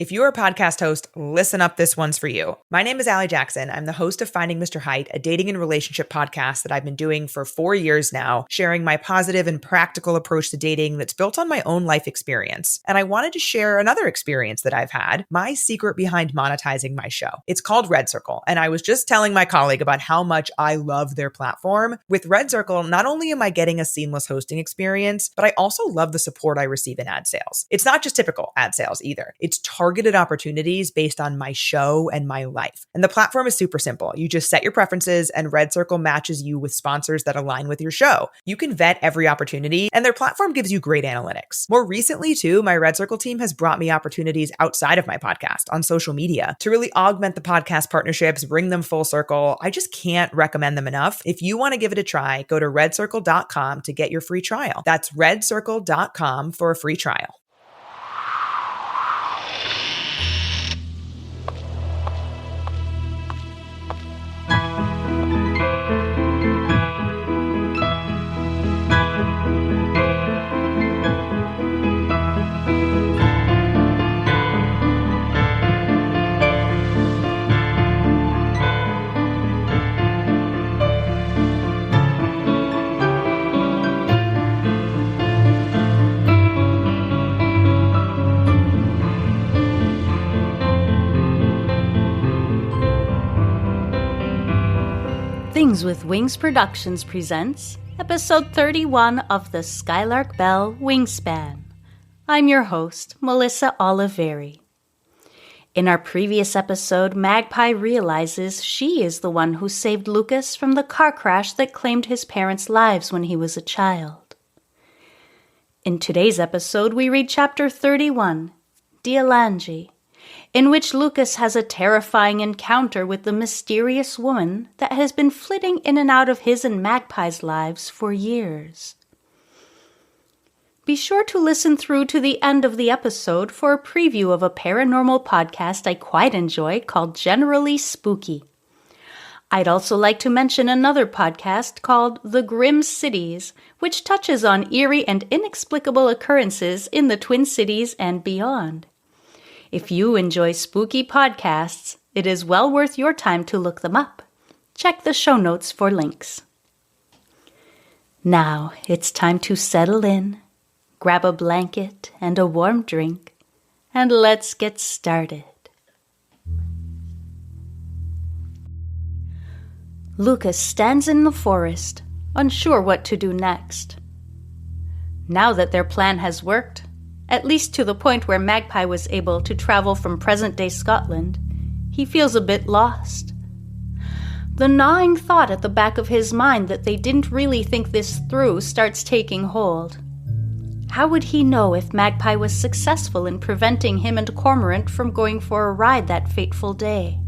If you're a podcast host, listen up, this one's for you. My name is Allie Jackson. I'm the host of Finding Mr. Height, a dating and relationship podcast that I've been doing for 4 years now, sharing my positive and practical approach to dating that's built on my own life experience. And I wanted to share another experience that I've had, my secret behind monetizing my show. It's called Red Circle, and I was just telling my colleague about how much I love their platform. With Red Circle, not only am I getting a seamless hosting experience, but I also love the support I receive in ad sales. It's not just typical ad sales either. It's targeted opportunities based on my show and my life. And the platform is super simple. You just set your preferences and Red Circle matches you with sponsors that align with your show. You can vet every opportunity and their platform gives you great analytics. More recently too, my Red Circle team has brought me opportunities outside of my podcast on social media to really augment the podcast partnerships, bring them full circle. I just can't recommend them enough. If you want to give it a try, go to redcircle.com to get your free trial. That's redcircle.com for a free trial. Things with Wings Productions presents episode 31 of the Skylark Bell Wingspan. I'm your host, Melissa Oliveri. In our previous episode, Magpie realizes she is the one who saved Lucas from the car crash that claimed his parents' lives when he was a child. In today's episode, we read chapter 31, Dealan-de, in which Lucas has a terrifying encounter with the mysterious woman that has been flitting in and out of his and Magpie's lives for years. Be sure to listen through to the end of the episode for a preview of a paranormal podcast I quite enjoy called Generally Spooky. I'd also like to mention another podcast called The Grim Cities, which touches on eerie and inexplicable occurrences in the Twin Cities and beyond. If you enjoy spooky podcasts, it is well worth your time to look them up. Check the show notes for links. Now it's time to settle in, grab a blanket and a warm drink, and let's get started. Lucas stands in the forest, unsure what to do next. Now that their plan has worked, at least to the point where Magpie was able to travel from present-day Scotland, he feels a bit lost. The gnawing thought at the back of his mind that they didn't really think this through starts taking hold. How would he know if Magpie was successful in preventing him and Cormorant from going for a ride that fateful day?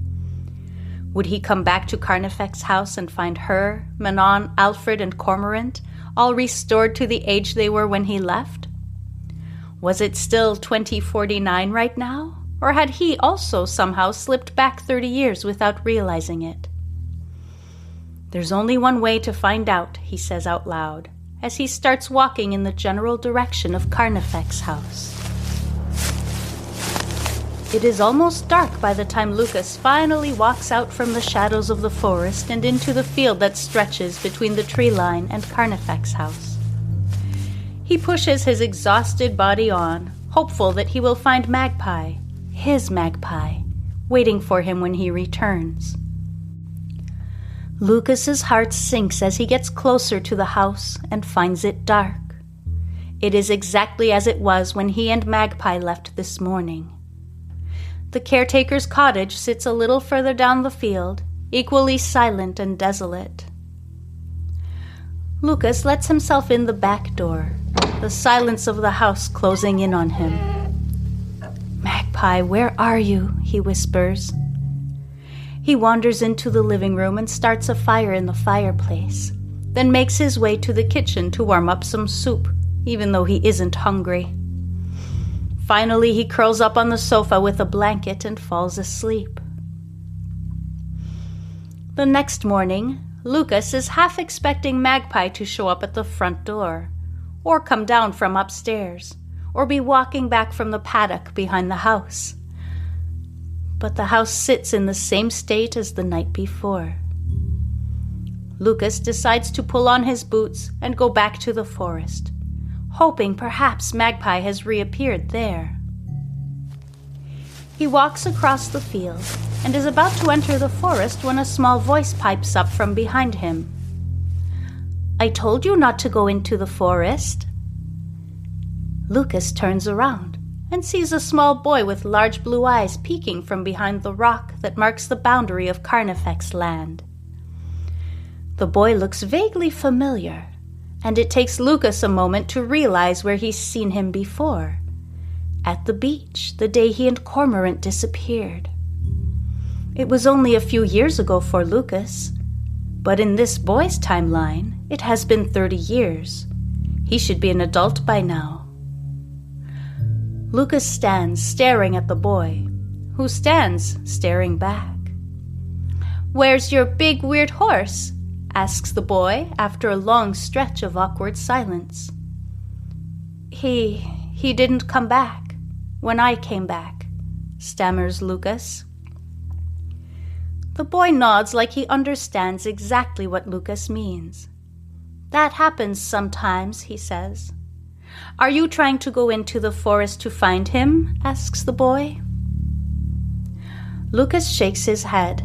Would he come back to Carnifex's house and find her, Manon, Alfred, and Cormorant all restored to the age they were when he left? Was it still 2049 right now? Or had he also somehow slipped back 30 years without realizing it? There's only one way to find out, he says out loud, as he starts walking in the general direction of Carnifex's house. It is almost dark by the time Lucas finally walks out from the shadows of the forest and into the field that stretches between the tree line and Carnifex's house. He pushes his exhausted body on, hopeful that he will find Magpie, his Magpie, waiting for him when he returns. Lucas's heart sinks as he gets closer to the house and finds it dark. It is exactly as it was when he and Magpie left this morning. The caretaker's cottage sits a little further down the field, equally silent and desolate. Lucas lets himself in the back door, the silence of the house closing in on him. "Magpie, where are you?" he whispers. He wanders into the living room and starts a fire in the fireplace, then makes his way to the kitchen to warm up some soup, even though he isn't hungry. Finally, he curls up on the sofa with a blanket and falls asleep. The next morning, Lucas is half expecting Magpie to show up at the front door, or come down from upstairs, or be walking back from the paddock behind the house. but the house sits in the same state as the night before. Lucas decides to pull on his boots and go back to the forest, hoping perhaps Magpie has reappeared there. He walks across the field and is about to enter the forest when a small voice pipes up from behind him. "I told you not to go into the forest." Lucas turns around and sees a small boy with large blue eyes peeking from behind the rock that marks the boundary of Carnifex's land. The boy looks vaguely familiar, and it takes Lucas a moment to realize where he's seen him before. At the beach, the day he and Cormorant disappeared. It was only a few years ago for Lucas, but in this boy's timeline, it has been 30 years. He should be an adult by now. Lucas stands staring at the boy, who stands staring back. "Where's your big weird horse?" asks the boy after a long stretch of awkward silence. He didn't come back when I came back," stammers Lucas. The boy nods like he understands exactly what Lucas means. "That happens sometimes," he says. "Are you trying to go into the forest to find him?" asks the boy. Lucas shakes his head.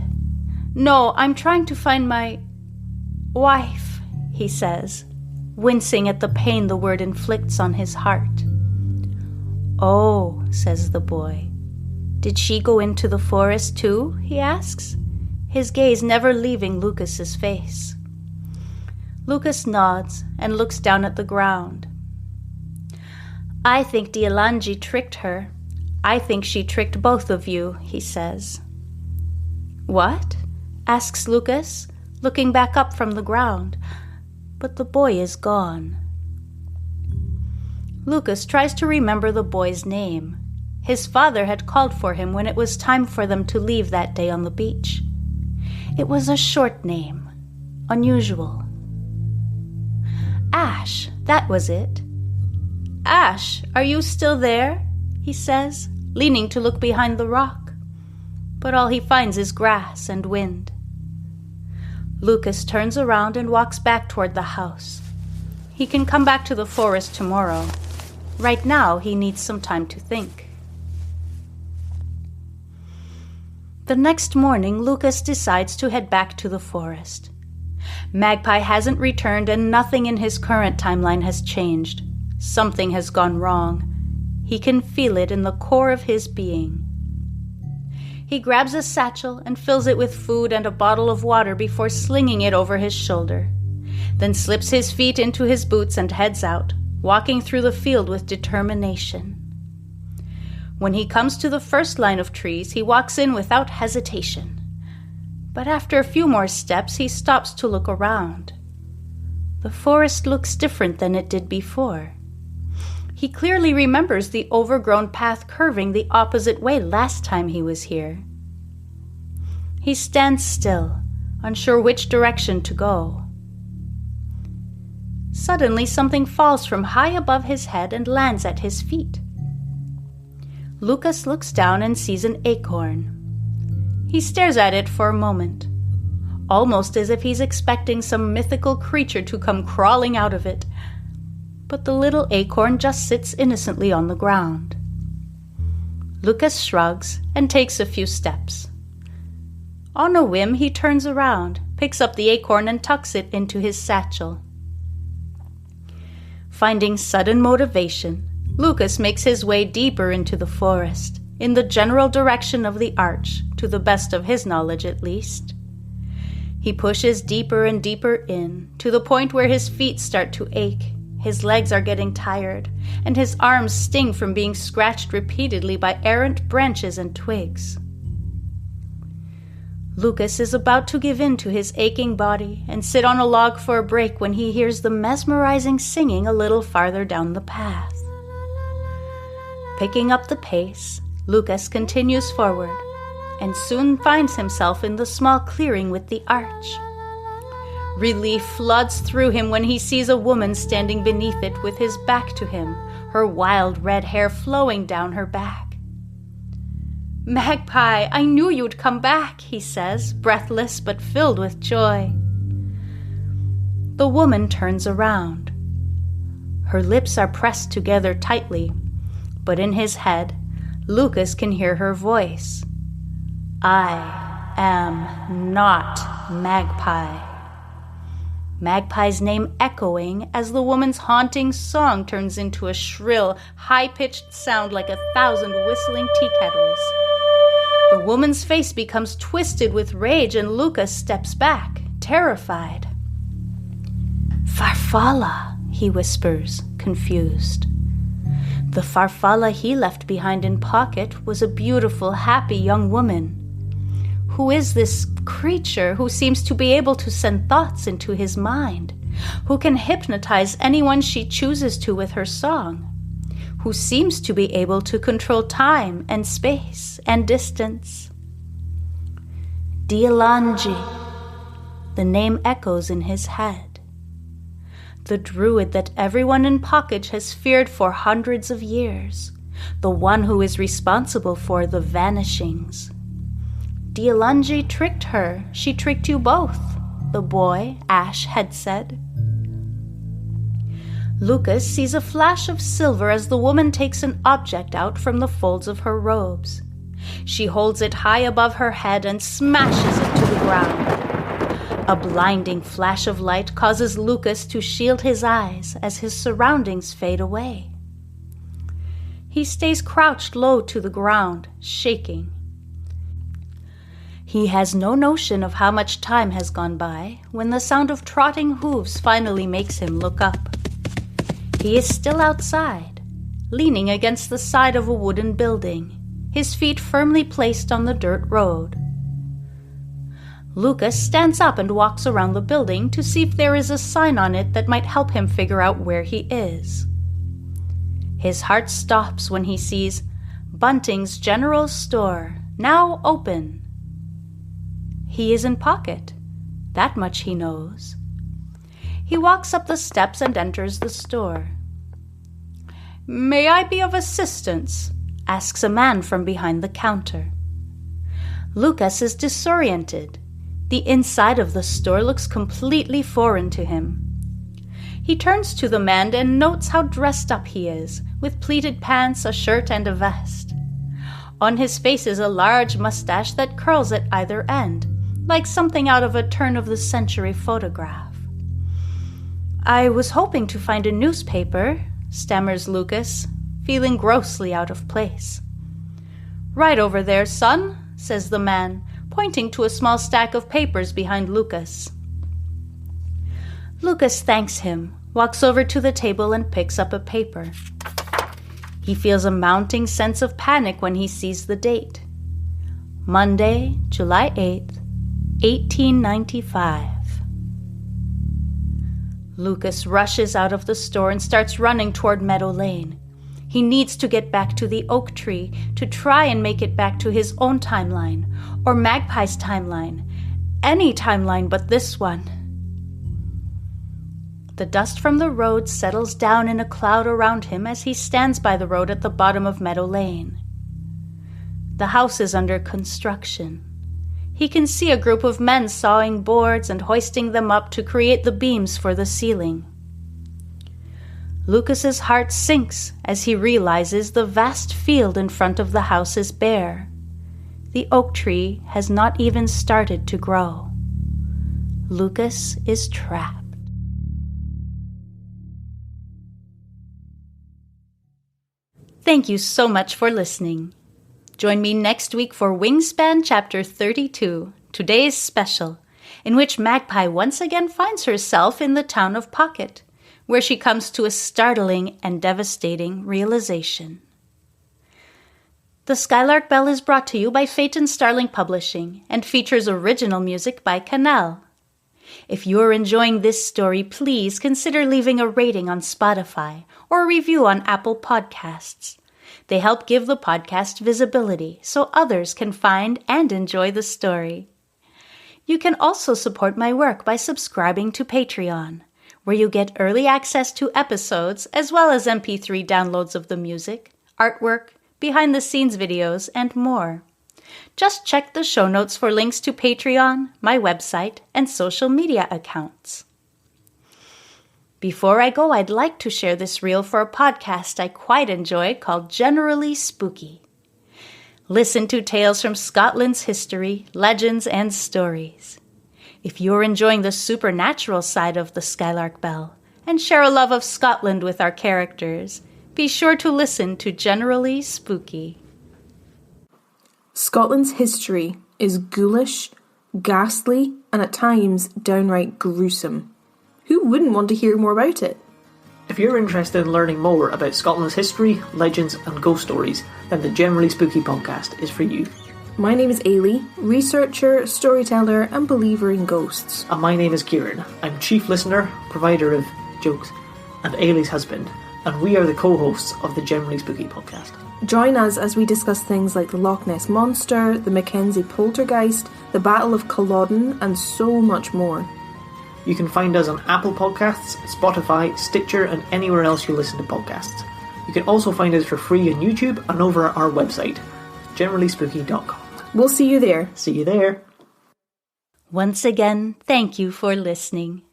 "No, I'm trying to find my wife," he says, wincing at the pain the word inflicts on his heart. "Oh," says the boy. "Did she go into the forest too?" he asks, his gaze never leaving Lucas's face. Lucas nods and looks down at the ground. "I think Dealan-de tricked her. I think she tricked both of you," he says. "What?" asks Lucas, looking back up from the ground, but the boy is gone. Lucas tries to remember the boy's name. His father had called for him when it was time for them to leave that day on the beach. It was a short name, unusual. Ash, that was it. "Ash, are you still there?" he says, leaning to look behind the rock. But all he finds is grass and wind. Lucas turns around and walks back toward the house. He can come back to the forest tomorrow. Right now, he needs some time to think. The next morning, Lucas decides to head back to the forest. Magpie hasn't returned and nothing in his current timeline has changed. Something has gone wrong. He can feel it in the core of his being. He grabs a satchel and fills it with food and a bottle of water before slinging it over his shoulder, then slips his feet into his boots and heads out, walking through the field with determination. When he comes to the first line of trees, he walks in without hesitation. But after a few more steps, he stops to look around. The forest looks different than it did before. He clearly remembers the overgrown path curving the opposite way last time he was here. He stands still, unsure which direction to go. Suddenly, something falls from high above his head and lands at his feet. Lucas looks down and sees an acorn. He stares at it for a moment, almost as if he's expecting some mythical creature to come crawling out of it. But the little acorn just sits innocently on the ground. Lucas shrugs and takes a few steps. On a whim, he turns around, picks up the acorn and tucks it into his satchel. Finding sudden motivation, Lucas makes his way deeper into the forest, in the general direction of the arch, to the best of his knowledge at least. He pushes deeper and deeper in, to the point where his feet start to ache. His legs are getting tired, and his arms sting from being scratched repeatedly by errant branches and twigs. Lucas is about to give in to his aching body and sit on a log for a break when he hears the mesmerizing singing a little farther down the path. Picking up the pace, Lucas continues forward and soon finds himself in the small clearing with the arch. Relief floods through him when he sees a woman standing beneath it with his back to him, her wild red hair flowing down her back. "Magpie, I knew you'd come back," he says, breathless but filled with joy. The woman turns around. Her lips are pressed together tightly, but in his head, Lucas can hear her voice. "I am not Magpie." Magpie's name echoing as the woman's haunting song turns into a shrill, high-pitched sound like 1,000 whistling tea kettles. The woman's face becomes twisted with rage and Lucas steps back, terrified. "Farfalla," he whispers, confused. The Farfalla he left behind in Pocket was a beautiful, happy young woman. Who is this creature who seems to be able to send thoughts into his mind? Who can hypnotize anyone she chooses to with her song? Who seems to be able to control time and space and distance? Dealan-de. The name echoes in his head. The druid that everyone in Pocket has feared for hundreds of years. The one who is responsible for the vanishings. Dealan-de tricked her. She tricked you both, the boy, Ash, had said. Lucas sees a flash of silver as the woman takes an object out from the folds of her robes. She holds it high above her head and smashes it to the ground. A blinding flash of light causes Lucas to shield his eyes as his surroundings fade away. He stays crouched low to the ground, shaking. He has no notion of how much time has gone by when the sound of trotting hooves finally makes him look up. He is still outside, leaning against the side of a wooden building, his feet firmly placed on the dirt road. Lucas stands up and walks around the building to see if there is a sign on it that might help him figure out where he is. His heart stops when he sees Bunting's General Store, now open. He is in Pocket. That much he knows. He walks up the steps and enters the store. "May I be of assistance?" asks a man from behind the counter. Lucas is disoriented. The inside of the store looks completely foreign to him. He turns to the man and notes how dressed up he is, with pleated pants, a shirt, and a vest. On his face is a large mustache that curls at either end, like something out of a turn-of-the-century photograph. "I was hoping to find a newspaper," stammers Lucas, feeling grossly out of place. "Right over there, son," says the man, pointing to a small stack of papers behind Lucas. Lucas thanks him, walks over to the table and picks up a paper. He feels a mounting sense of panic when he sees the date. Monday, July 8th, 1895. Lucas rushes out of the store and starts running toward Meadow Lane. He needs to get back to the oak tree to try and make it back to his own timeline, or Magpie's timeline. Any timeline but this one. The dust from the road settles down in a cloud around him as he stands by the road at the bottom of Meadow Lane. The house is under construction. He can see a group of men sawing boards and hoisting them up to create the beams for the ceiling. Lucas's heart sinks as he realizes the vast field in front of the house is bare. The oak tree has not even started to grow. Lucas is trapped. Thank you so much for listening. Join me next week for Wingspan Chapter 32, today's special, in which Magpie once again finds herself in the town of Pocket, where she comes to a startling and devastating realization. The Skylark Bell is brought to you by Phaeton Starling Publishing and features original music by Canal. If you're enjoying this story, please consider leaving a rating on Spotify or a review on Apple Podcasts. They help give the podcast visibility so others can find and enjoy the story. You can also support my work by subscribing to Patreon, where you get early access to episodes as well as MP3 downloads of the music, artwork, behind-the-scenes videos, and more. Just check the show notes for links to Patreon, my website, and social media accounts. Before I go, I'd like to share this reel for a podcast I quite enjoy called Generally Spooky. Listen to tales from Scotland's history, legends, and stories. If you're enjoying the supernatural side of the Skylark Bell and share a love of Scotland with our characters, be sure to listen to Generally Spooky. Scotland's history is ghoulish, ghastly, and at times downright gruesome. Who wouldn't want to hear more about it? If you're interested in learning more about Scotland's history, legends, and ghost stories, then the Generally Spooky podcast is for you. My name is Ailey, researcher, storyteller, and believer in ghosts. And my name is Kieran. I'm chief listener, provider of jokes, and Ailey's husband, and we are the co-hosts of the Generally Spooky podcast. Join us as we discuss things like the Loch Ness Monster, the Mackenzie Poltergeist, the Battle of Culloden, and so much more. You can find us on Apple Podcasts, Spotify, Stitcher, and anywhere else you listen to podcasts. You can also find us for free on YouTube and over at our website, generallyspooky.com. We'll see you there. See you there. Once again, thank you for listening.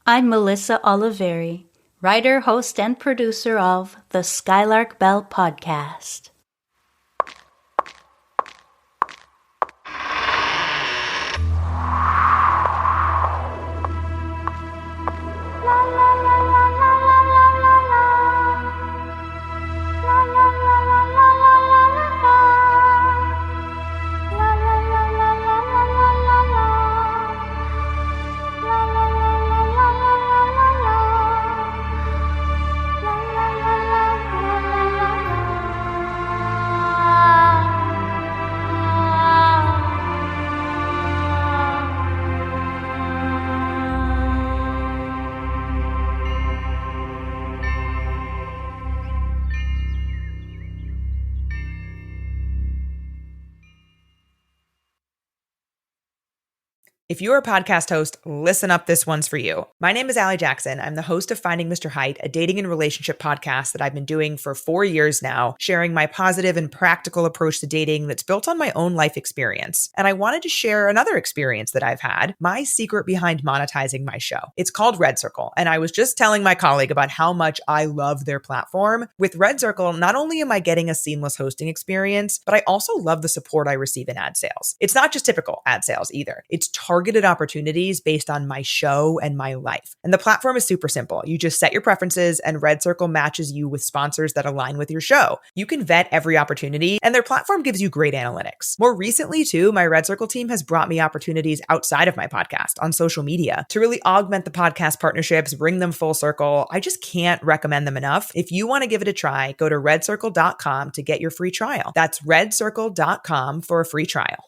I'm Melissa Oliveri, writer, host, and producer of the Skylark Bell podcast. If you're a podcast host, listen up, this one's for you. My name is Allie Jackson. I'm the host of Finding Mr. Height, a dating and relationship podcast that I've been doing for 4 years now, sharing my positive and practical approach to dating that's built on my own life experience. And I wanted to share another experience that I've had, my secret behind monetizing my show. It's called Red Circle, and I was just telling my colleague about how much I love their platform. With Red Circle, not only am I getting a seamless hosting experience, but I also love the support I receive in ad sales. It's not just typical ad sales either. It's targeted opportunities based on my show and my life. And the platform is super simple. You just set your preferences and Red Circle matches you with sponsors that align with your show. You can vet every opportunity and their platform gives you great analytics. More recently too, my Red Circle team has brought me opportunities outside of my podcast on social media to really augment the podcast partnerships, bring them full circle. I just can't recommend them enough. If you want to give it a try, go to redcircle.com to get your free trial. That's redcircle.com for a free trial.